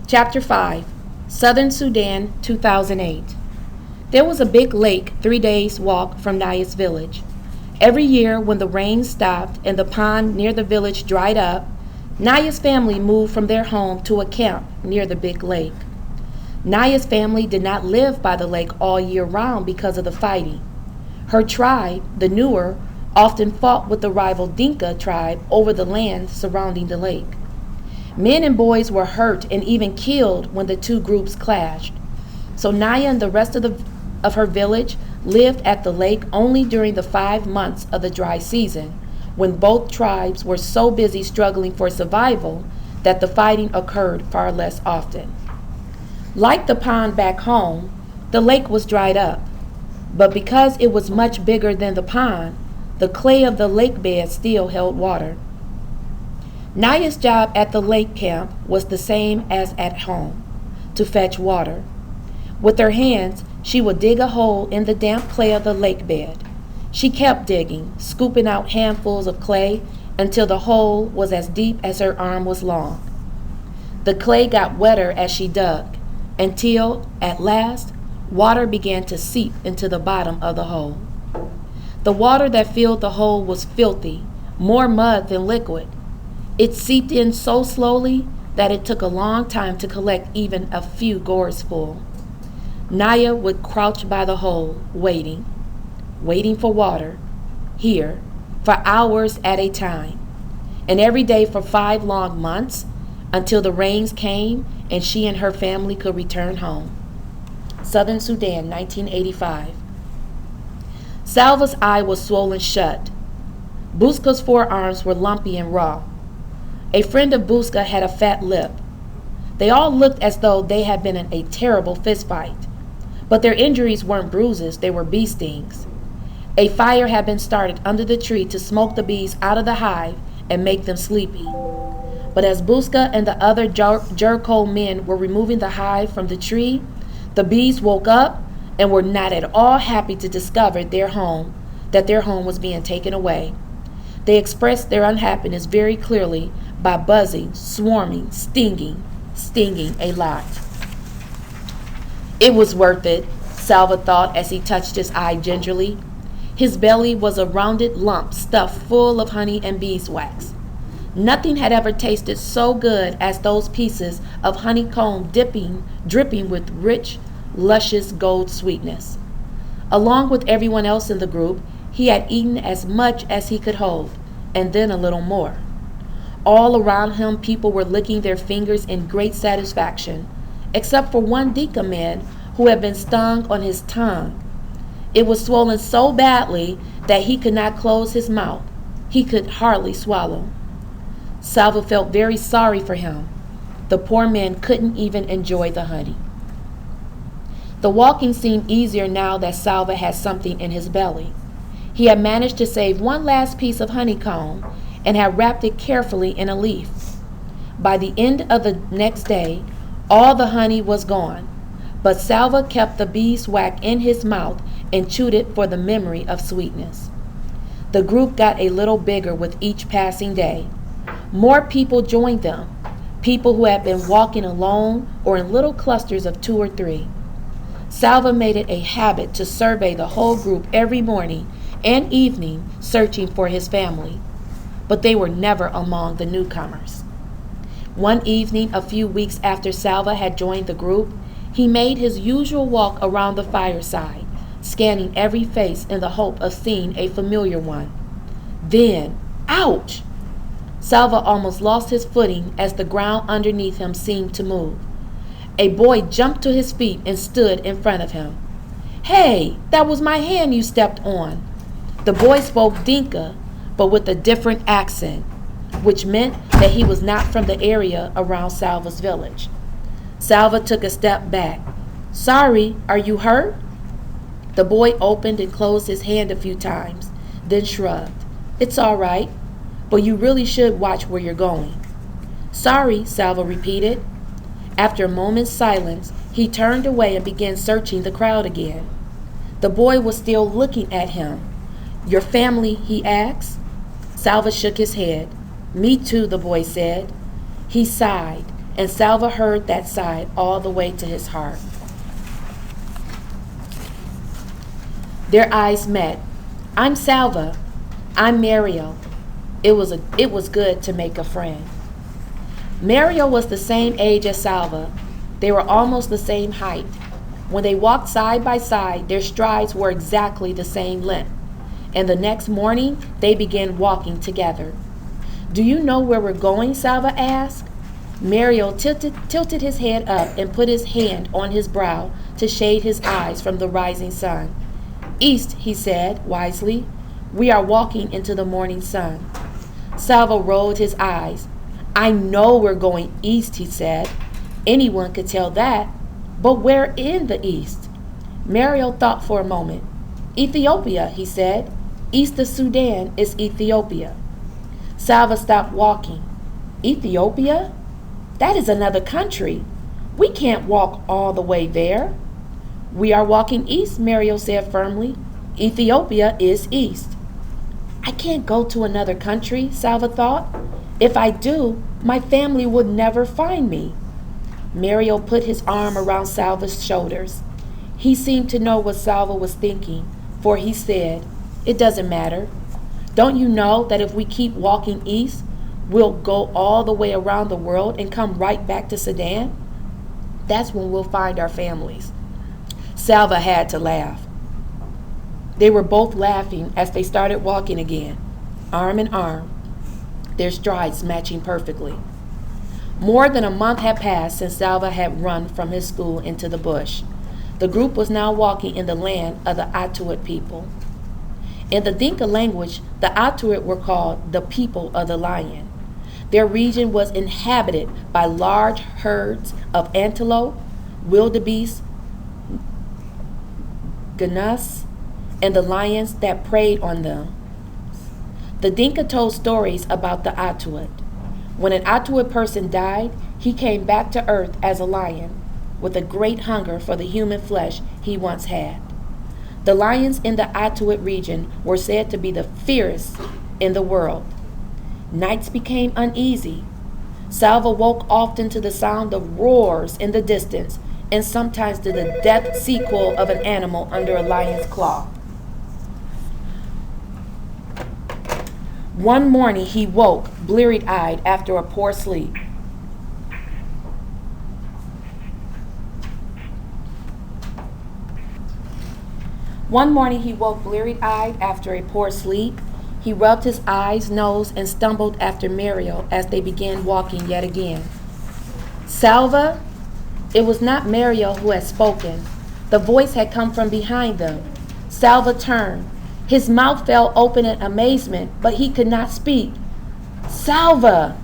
Chapter 5, Southern Sudan, 2008. There was a big lake 3 days' walk from Naya's village. Every year, when the rain stopped and the pond near the village dried up, Naya's family moved from their home to a camp near the big lake. Naya's family did not live by the lake all year round because of the fighting. Her tribe, the Nuer, often fought with the rival Dinka tribe over the land surrounding the lake. Men and boys were hurt and even killed when the two groups clashed. So Naya and the rest of her village lived at the lake only during the 5 months of the dry season, when both tribes were so busy struggling for survival that the fighting occurred far less often. Like the pond back home, the lake was dried up, but because it was much bigger than the pond, the clay of the lake bed still held water. Naya's job at the lake camp was the same as at home, to fetch water. With her hands, she would dig a hole in the damp clay of the lake bed. She kept digging, scooping out handfuls of clay until the hole was as deep as her arm was long. The clay got wetter as she dug, until, at last, water began to seep into the bottom of the hole. The water that filled the hole was filthy, more mud than liquid. It seeped in so slowly that it took a long time to collect even a few gourds full. Naya would crouch by the hole, waiting for water, here, for hours at a time, and every day for 5 long months, until the rains came and she and her family could return home. Southern Sudan, 1985. Salva's eye was swollen shut. Buska's forearms were lumpy and raw. A friend of Buska had a fat lip. They all looked as though they had been in a terrible fistfight, but their injuries weren't bruises, they were bee stings. A fire had been started under the tree to smoke the bees out of the hive and make them sleepy. But as Buska and the other Jericho men were removing the hive from the tree, the bees woke up and were not at all happy to discover that their home was being taken away. They expressed their unhappiness very clearly by buzzing, swarming, stinging a lot. It was worth it, Salva thought as he touched his eye gingerly. His belly was a rounded lump stuffed full of honey and beeswax. Nothing had ever tasted so good as those pieces of honeycomb dripping with rich, luscious gold sweetness. Along with everyone else in the group, he had eaten as much as he could hold, and then a little more. All around him, people were licking their fingers in great satisfaction, except for one Dinka man who had been stung on his tongue. It was swollen so badly that he could not close his mouth. He could hardly swallow. Salva felt very sorry for him. The poor man couldn't even enjoy the honey. The walking seemed easier now that Salva had something in his belly. He had managed to save one last piece of honeycomb and had wrapped it carefully in a leaf. By the end of the next day, all the honey was gone, but Salva kept the beeswax in his mouth and chewed it for the memory of sweetness. The group got a little bigger with each passing day. More people joined them, people who had been walking alone or in little clusters of 2 or 3. Salva made it a habit to survey the whole group every morning and evening, searching for his family, but they were never among the newcomers. One evening, a few weeks after Salva had joined the group, he made his usual walk around the fireside, scanning every face in the hope of seeing a familiar one. Then, ouch! Salva almost lost his footing as the ground underneath him seemed to move. A boy jumped to his feet and stood in front of him. "Hey, that was my hand you stepped on." The boy spoke Dinka, but with a different accent, which meant that he was not from the area around Salva's village. Salva took a step back. "Sorry, are you hurt?" The boy opened and closed his hand a few times, then shrugged. "It's all right, but you really should watch where you're going." "Sorry," Salva repeated. After a moment's silence, he turned away and began searching the crowd again. The boy was still looking at him. "Your family?" he asked. Salva shook his head. "Me too," the boy said. He sighed and Salva heard that sigh all the way to his heart. Their eyes met. I'm Salva. I'm Mario. It was good to make a friend. Mario was the same age as Salva. They were almost the same height. When they walked side by side, their strides were exactly the same length. And the next morning, they began walking together. Do you know where we're going? Salva asked. Mario tilted his head up and put his hand on his brow to shade his eyes from the rising sun. East, he said wisely. We are walking into the morning sun. Salva rolled his eyes. I know we're going east, he said. Anyone could tell that. But where in the east? Mario thought for a moment. Ethiopia, he said. East of Sudan is Ethiopia. Salva stopped walking. Ethiopia? That is another country. We can't walk all the way there. We are walking east, Mario said firmly. Ethiopia is east. I can't go to another country, Salva thought. If I do, my family would never find me. Mario put his arm around Salva's shoulders. He seemed to know what Salva was thinking, for he said, It doesn't matter. Don't you know that if we keep walking east, we'll go all the way around the world and come right back to Sudan? That's when we'll find our families. Salva had to laugh. They were both laughing as they started walking again, arm in arm, their strides matching perfectly. More than a month had passed since Salva had run from his school into the bush. The group was now walking in the land of the Atuit people. In the Dinka language, the Atuit were called the people of the lion. Their region was inhabited by large herds of antelope, wildebeest, gnus, and the lions that preyed on them. The Dinka told stories about the Atuit. When an Atuit person died, he came back to earth as a lion, with a great hunger for the human flesh he once had. The lions in the Atuit region were said to be the fiercest in the world. Nights became uneasy. Salva woke often to the sound of roars in the distance, and sometimes to the death sequel of an animal under a lion's claw. One morning he woke, bleary-eyed after a poor sleep. He rubbed his eyes, nose, and stumbled after Mario as they began walking yet again. Salva? It was not Mario who had spoken. The voice had come from behind them. Salva turned. His mouth fell open in amazement, but he could not speak. Salva!